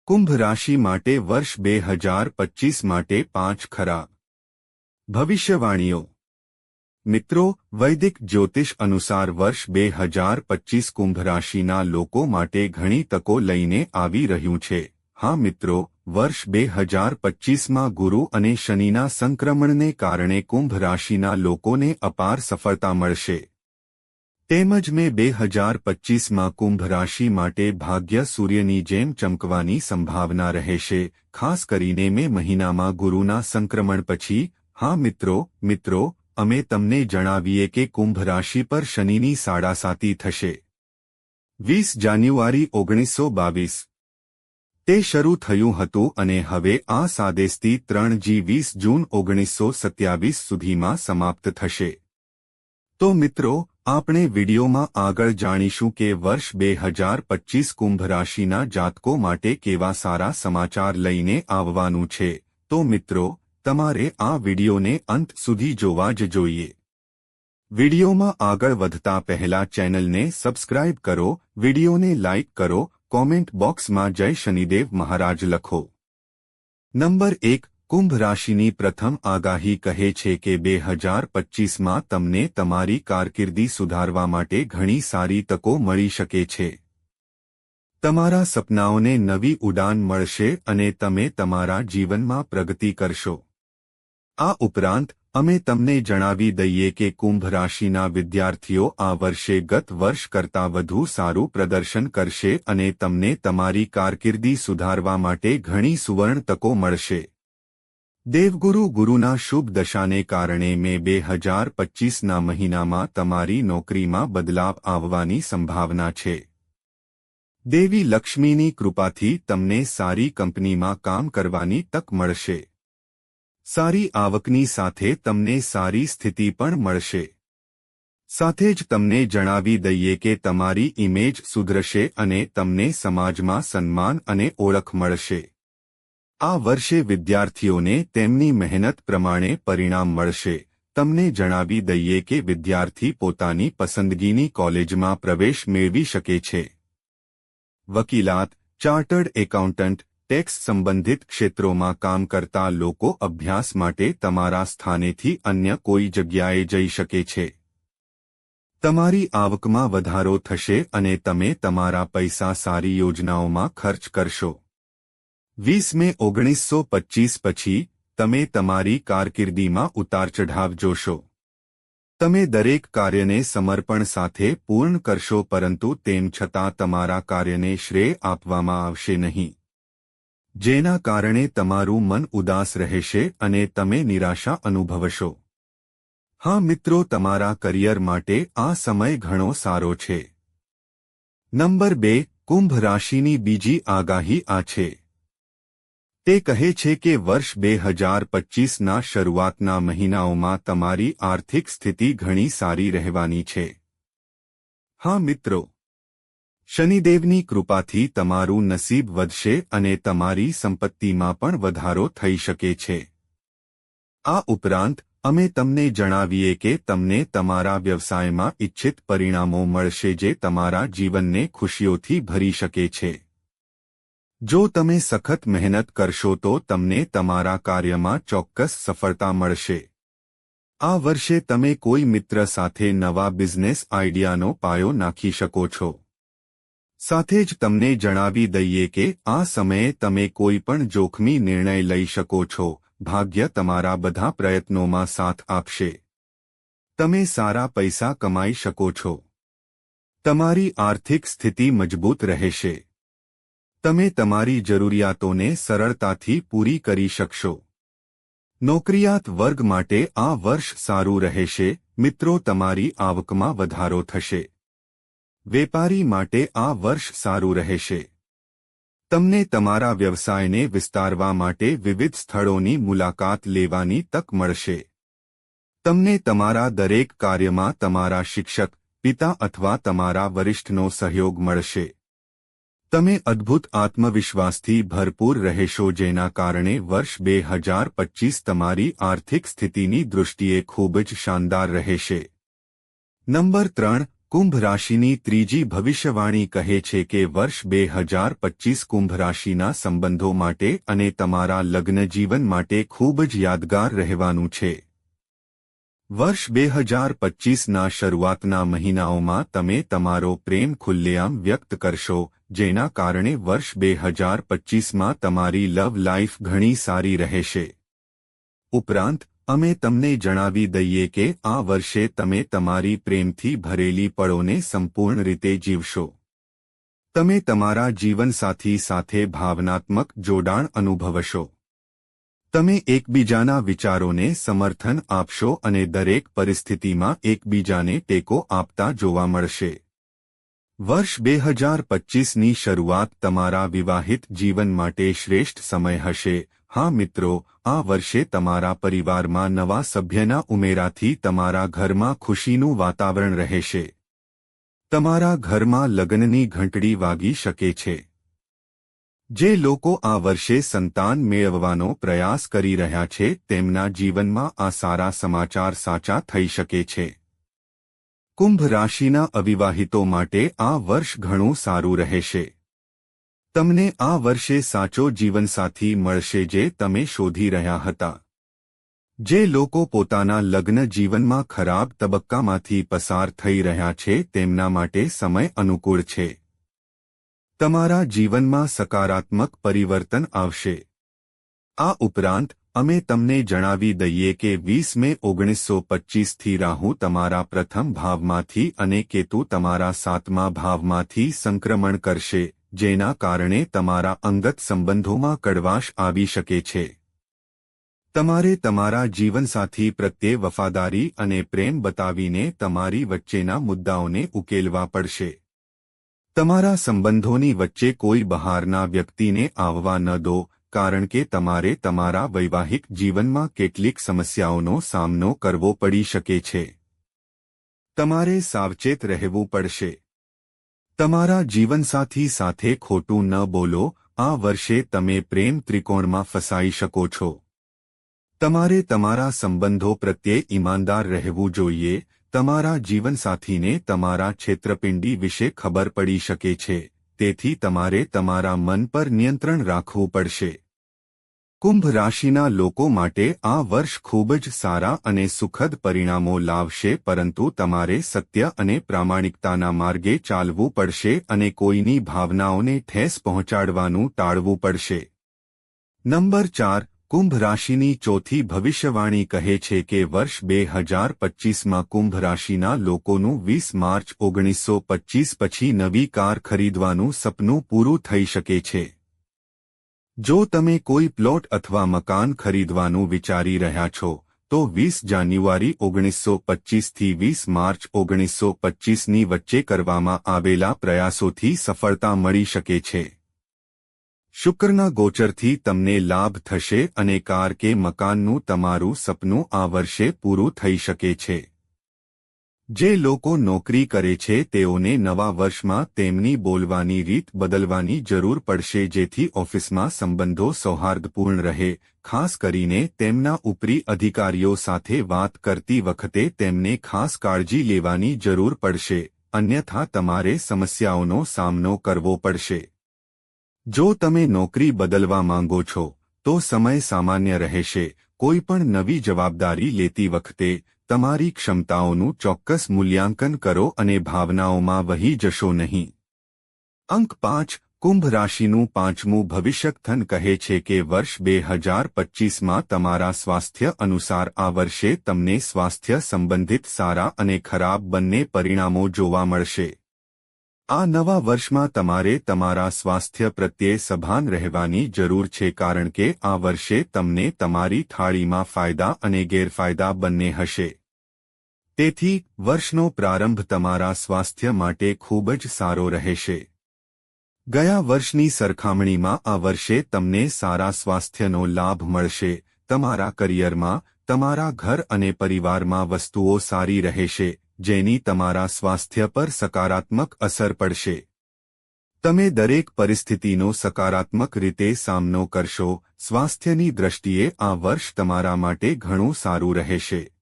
કુંભ રાશિ માટે વર્ષ 2025 માટે 5 ખરાબ ભવિષ્યવાણીઓ। મિત્રો, વૈદિક જ્યોતિષ અનુસાર વર્ષ 2025 કુંભ રાશિના લોકો માટે ઘણી તકો લઈને આવી રહ્યું છે। હા મિત્રો, વર્ષ 2025માં ગુરુ અને શનિના સંક્રમણને કારણે કુંભ રાશિના લોકોને અપાર સફળતા મળશે। તેમજ મે 2025માં કુંભ રાશિ માટે ભાગ્ય સૂર્યની જેમ ચમકવાની સંભાવના રહેશે, ખાસ કરીને મે મહિનામાં ગુરુના સંક્રમણ પછી। હા મિત્રો, અમે તમને જણાવીએ કે કુંભ રાશિ પર શનિની સાડાસાતી થશે 20 જાન્યુઆરી 1922 તે શરૂ થયું હતું અને હવે આ સાદેસ્તી 3G 20 જૂન 1927 સુધીમાં સમાપ્ત થશે। તો મિત્રો, આપણે વિડિયોમાં આગળ જાણીશું કે વર્ષ 2025 કુંભ રાશિના જાતકો માટે કેવા સારા સમાચાર લઈને આવવાનું છે। તો મિત્રો, તમારે આ વિડિયોને અંત સુધી જોવા જ જોઈએ। વિડિયોમાં આગળ વધતા પહેલા ચેનલને સબસ્ક્રાઇબ કરો, વિડિયોને લાઇક કરો, કોમેન્ટ બોક્સમાં જય શનિદેવ મહારાજ લખો। નંબર 1, કુંભ રાશિની પ્રથમ આગાહી કહે છે કે 2025માં તમને તમારી કારકિર્દી સુધારવા માટે ઘણી સારી તકો મળી શકે છે। તમારા સપનાઓને નવી ઉડાન મળશે અને તમે તમારા જીવનમાં પ્રગતિ કરશો। આ ઉપરાંત અમે તમને જણાવી દઈએ કે કુંભ રાશિના વિદ્યાર્થીઓ આ વર્ષે ગત વર્ષ કરતાં વધુ સારું પ્રદર્શન કરશે અને તમને તમારી કારકિર્દી સુધારવા માટે ઘણી સુવર્ણ તકો મળશે। દેવગુરુ ગુરુના શુભ દશાને કારણે મે 2025ના મહિનામાં તમારી નોકરીમાં બદલાવ આવવાની સંભાવના છે। દેવી લક્ષ્મીની કૃપાથી તમને સારી કંપનીમાં કામ કરવાની તક મળશે। સારી આવકની સાથે તમને સારી સ્થિતિ પણ મળશે। સાથે જ તમને જણાવી દઈએ કે તમારી ઇમેજ સુધરશે અને તમને સમાજમાં સન્માન અને ઓળખ મળશે। આ વર્ષે વિદ્યાર્થીઓને તેમની મહેનત પ્રમાણે પરિણામ મળશે। તમને જણાવી દઈએ કે વિદ્યાર્થી પોતાની પસંદગીની કોલેજમાં પ્રવેશ મેળવી શકે છે। વકીલાત, ચાર્ટર્ડ એકાઉન્ટન્ટ, ટેક્સ સંબંધિત ક્ષેત્રોમાં કામ કરતા લોકો અભ્યાસ માટે તમારા સ્થાનેથી અન્ય કોઈ જગ્યાએ જઈ શકે છે। તમારી આવકમાં વધારો થશે અને તમે તમારા પૈસા સારી યોજનાઓમાં ખર્ચ કરશો। 20 મે 1925 પછી તમે તમારી કારકિર્દીમાં ઉતાર-ચઢાવ જોશો। તમે દરેક કાર્યને સમર્પણ સાથે પૂર્ણ કરશો, પરંતુ તેમ છતાં તમારા કાર્યને શ્રેય આપવામાં આવશે નહીં, જેના કારણે તમારું મન ઉદાસ રહેશે અને તમે નિરાશા અનુભવશો। હા મિત્રો, તમારા કરિયર માટે આ સમય ઘણો સારો છે। નંબર 2, કુંભ રાશિની બીજી આગાહી આ છે। તે કહે છે કે વર્ષ 2025ના શરૂઆતના મહિનાઓમાં તમારી આર્થિક સ્થિતિ ઘણી સારી રહેવાની છે। હા મિત્રો, શનિદેવની કૃપાથી તમારું નસીબ વધશે અને તમારી સંપત્તિમાં પણ વધારો થઈ શકે છે। આ ઉપરાંત અમે તમને જણાવીએ કે તમને તમારા વ્યવસાયમાં ઇચ્છિત પરિણામો મળશે જે તમારા જીવનને ખુશીઓથી ભરી શકે છે। જો તમે સખત મહેનત કરશો તો તમને તમારા કાર્યમાં ચોક્કસ સફળતા મળશે। આ વર્ષે તમે કોઈ મિત્ર સાથે નવા બિઝનેસ આઈડિયાનો પાયો નાખી શકો છો। સાથે જ તમને જણાવી દઈએ કે આ સમયે તમે કોઈ પણ જોખમી નિર્ણય લઈ શકો છો। ભાગ્ય તમારા બધા પ્રયત્નોમાં સાથ આપશે। તમે સારા પૈસા કમાઈ શકો છો। તમારી આર્થિક સ્થિતિ મજબૂત રહેશે। તમે તમારી જરૂરિયાતોને સરળતાથી પૂરી કરી શકશો। નોકરિયાત વર્ગ માટે આ વર્ષ સારું રહેશે। મિત્રો, તમારી આવકમાં વધારો થશે। વેપારી માટે આ વર્ષ સારું રહેશે। તમને તમારા વ્યવસાયને વિસ્તારવા માટે વિવિધ સ્થળોની મુલાકાત લેવાની તક મળશે। તમને તમારા દરેક કાર્યમાં તમારા શિક્ષક, પિતા અથવા તમારા વરિષ્ઠનો સહયોગ મળશે। તમે અદ્ભુત આત્મવિશ્વાસથી ભરપૂર રહેશો, જેના કારણે વર્ષ 2025 તમારી આર્થિક સ્થિતિની દૃષ્ટિએ ખૂબ જ શાનદાર રહેશે। નંબર 3, કુંભ રાશિની ત્રીજી ભવિષ્યવાણી કહે છે કે વર્ષ 2025 કુંભ રાશિના સંબંધો માટે અને તમારા લગ્ન જીવન માટે ખૂબ જ યાદગાર રહેવાનું છે. વર્ષ 2025ના શરૂઆતના મહિનાઓમાં તમે તમારો પ્રેમ ખુલ્લેઆમ વ્યક્ત કરશો, જેના કારણે વર્ષ 2025માં તમારી લવ લાઇફ ઘણી સારી રહેશે. ઉપરાંત અમે તમને જણાવી દઈએ કે આ વર્ષે તમે તમારી પ્રેમથી ભરેલી પળોને સંપૂર્ણ રીતે જીવશો. તમે તમારા જીવનસાથી સાથે ભાવનાત્મક જોડાણ અનુભવશો. તમે એકબીજાના વિચારોને સમર્થન આપશો અને દરેક પરિસ્થિતિમાં એકબીજાને ટેકો આપતા જોવા મળશે. વર્ષ 2025ની શરૂઆત તમારા વિવાહિત જીવન માટે શ્રેષ્ઠ સમય હશે. હા મિત્રો, આ વર્ષે તમારા પરિવારમાં નવા સભ્યના ઉમેરાથી તમારા ઘરમાં ખુશીનું વાતાવરણ રહેશે. તમારા ઘરમાં લગ્નની ઘંટડી વાગી શકે છે. જે લોકો આ વર્ષે સંતાન મેળવવાનો પ્રયાસ કરી રહ્યા છે તેમના જીવનમાં આ સારા સમાચાર સાચા થઈ શકે છે. કુંભ રાશિના અવિવાહિતો માટે આ વર્ષ ઘણું સારું રહેશે. તમને આ વર્ષે સાચો જીવનસાથી મળશે જે તમે શોધી રહ્યા હતા. જે લોકો પોતાના લગ્ન જીવનમાં ખરાબ તબક્કામાંથી પસાર થઈ રહ્યા છે તેમના માટે સમય અનુકૂળ છે. તમારા જીવનમાં સકારાત્મક પરિવર્તન આવશે. આ ઉપરાંત અમે તમને જણાવી દઈએ કે 20 મે 1925થી રાહુ તમારા પ્રથમ ભાવમાંથી અને કેતુ તમારા 7મા ભાવમાંથી સંક્રમણ કરશે, જેના કારણે તમારા અંગત સંબંધોમાં કડવાશ આવી શકે છે. તમારે તમારા જીવનસાથી પ્રત્યે વફાદારી અને પ્રેમ બતાવીને તમારી વચ્ચેના મુદ્દાઓને ઉકેલવા પડશે. તમારા સંબંધોની વચ્ચે કોઈ બહારના વ્યક્તિને આવવા ન દો, કારણ કે તમારે તમારા વૈવાહિક જીવનમાં કેટલીક સમસ્યાઓનો સામનો કરવો પડી શકે છે. તમારે સાવચેત રહેવું પડશે. તમારા જીવનસાથી સાથે ખોટું ન બોલો. આ વર્ષે તમે પ્રેમ ત્રિકોણમાં ફસાઈ શકો છો. તમારે તમારા સંબંધો પ્રત્યે ઈમાનદાર રહેવું જોઈએ. તમારા જીવનસાથીને તમારા છેતરપિંડી વિશે ખબર પડી શકે છે, તેથી તમારે તમારા મન પર નિયંત્રણ રાખવું પડશે. કુંભ રાશિના લોકો માટે આ વર્ષ ખૂબ જ સારા અને સુખદ પરિણામો લાવશે, પરંતુ તમારે સત્ય અને પ્રામાણિકતાના માર્ગે ચાલવું પડશે અને કોઈની ભાવનાઓને ઠેસ પહોંચાડવાનું ટાળવું પડશે. નંબર 4. કુંભ રાશિની ચોથી ભવિષ્યવાણી કહે છે કે વર્ષ 2025માં કુંભ રાશિના લોકોનું 20 માર્ચ 1925 પછી નવી કાર ખરીદવાનું સપનું પૂરું થઈ શકે છે. જો તમે કોઈ પ્લોટ અથવા મકાન ખરીદવાનું વિચારી રહ્યા છો, તો 20 જાન્યુઆરી 1925થી 20 માર્ચ 1925ની વચ્ચે કરવામાં આવેલા પ્રયાસોથી સફળતા મળી શકે છે. શુક્રના ગોચરથી તમને લાભ થશે અને કાર કે મકાનનું તમારું સપનું આ વર્ષે પૂરું થઈ શકે છે. જે લોકો નોકરી કરે છે તેઓને નવા વર્ષમાં તેમની બોલવાની રીત બદલવાની જરૂર પડશે, જેથી ઓફિસમાં સંબંધો સૌહાર્દપૂર્ણ રહે. ખાસ કરીને તેમના ઉપરી અધિકારીઓ સાથે વાત કરતી વખતે તેમને ખાસ કાળજી લેવાની જરૂર પડશે, અન્યથા તમારે સમસ્યાઓનો સામનો કરવો પડશે. જો તમે નોકરી બદલવા માંગો છો, તો સમય સામાન્ય રહેશે. કોઈપણ નવી જવાબદારી લેતી વખતે તમારી ક્ષમતાઓનું ચોક્કસ મૂલ્યાંકન કરો અને ભાવનાઓમાં વહી જશો નહીં. અંક 5. કુંભ રાશિનું પાંચમું ભવિષ્યકથન કહે છે કે વર્ષ 2025માં તમારા સ્વાસ્થ્ય અનુસાર આ વર્ષે તમને સ્વાસ્થ્ય સંબંધિત સારા અને ખરાબ બંને પરિણામો જોવા મળશે. આ નવા વર્ષમાં તમારે તમારા સ્વાસ્થ્ય પ્રત્યે સભાન રહેવાની જરૂર છે, કારણ કે આ વર્ષે તમને તમારી થાળીમાં ફાયદા અને ગેરફાયદા બંને હશે. તેથી વર્ષનો પ્રારંભ તમારા સ્વાસ્થ્ય માટે ખૂબ જ સારો રહેશે. ગયા વર્ષની સરખામણીમાં આ વર્ષે તમને સારા સ્વાસ્થ્યનો લાભ મળશે. તમારા કરિયરમાં, તમારા ઘર અને પરિવારમાં વસ્તુઓ સારી રહેશે, જેની તમારા સ્વાસ્થ્ય પર સકારાત્મક અસર પડશે. તમે દરેક પરિસ્થિતિનો સકારાત્મક રીતે સામનો કરશો. સ્વાસ્થ્યની દ્રષ્ટિએ આ વર્ષ તમારા માટે ઘણું સારું રહેશે.